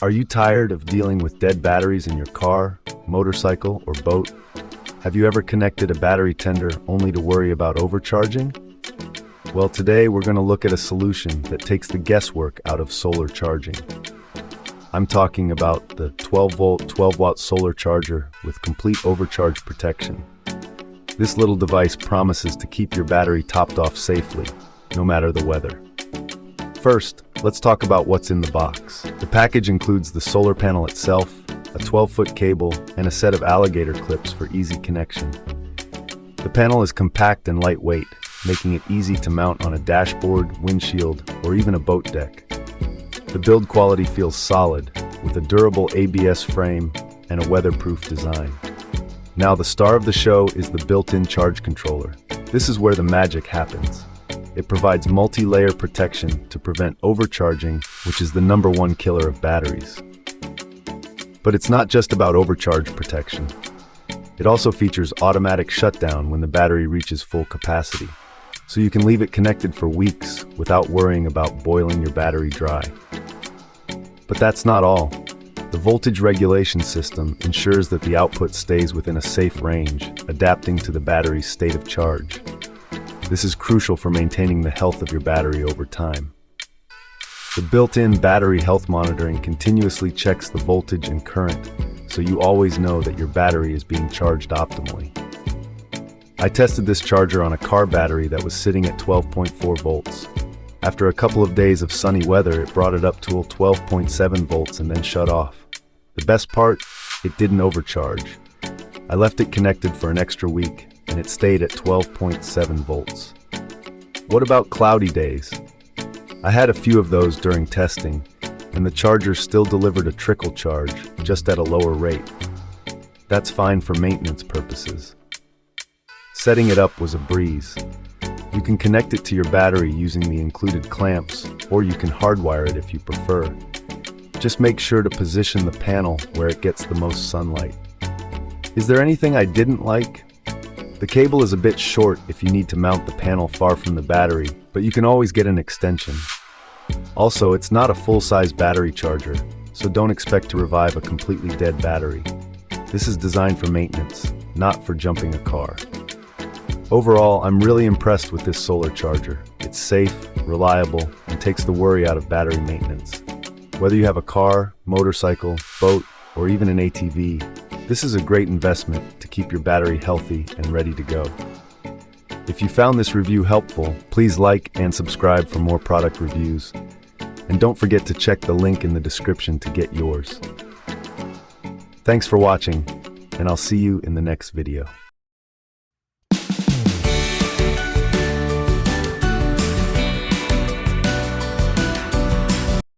Are you tired of dealing with dead batteries in your car, motorcycle, or boat? Have you ever connected a battery tender only to worry about overcharging? Well, today we're going to look at a solution that takes the guesswork out of solar charging. I'm talking about the 12-volt, 12-watt solar charger with complete overcharge protection. This little device promises to keep your battery topped off safely, no matter the weather. First, let's talk about what's in the box. The package includes the solar panel itself, a 12-foot cable, and a set of alligator clips for easy connection. The panel is compact and lightweight, making it easy to mount on a dashboard, windshield, or even a boat deck. The build quality feels solid, with a durable ABS frame and a weatherproof design. Now the star of the show is the built-in charge controller. This is where the magic happens. It provides multi-layer protection to prevent overcharging, which is the #1 killer of batteries. But it's not just about overcharge protection. It also features automatic shutdown when the battery reaches full capacity, so you can leave it connected for weeks without worrying about boiling your battery dry. But that's not all. The voltage regulation system ensures that the output stays within a safe range, adapting to the battery's state of charge. This is crucial for maintaining the health of your battery over time. The built-in battery health monitoring continuously checks the voltage and current, so you always know that your battery is being charged optimally. I tested this charger on a car battery that was sitting at 12.4 volts. After a couple of days of sunny weather, it brought it up to 12.7 volts and then shut off. The best part? It didn't overcharge. I left it connected for an extra week, and it stayed at 12.7 volts. What about cloudy days? I had a few of those during testing, and the charger still delivered a trickle charge, just at a lower rate. That's fine for maintenance purposes. Setting it up was a breeze. You can connect it to your battery using the included clamps, or you can hardwire it if you prefer. Just make sure to position the panel where it gets the most sunlight. Is there anything I didn't like? The cable is a bit short if you need to mount the panel far from the battery, but you can always get an extension. Also, it's not a full-size battery charger, so don't expect to revive a completely dead battery. This is designed for maintenance, not for jumping a car. Overall, I'm really impressed with this solar charger. It's safe, reliable, and takes the worry out of battery maintenance. Whether you have a car, motorcycle, boat, or even an ATV, this is a great investment to keep your battery healthy and ready to go. If you found this review helpful, please like and subscribe for more product reviews. And don't forget to check the link in the description to get yours. Thanks for watching, and I'll see you in the next video.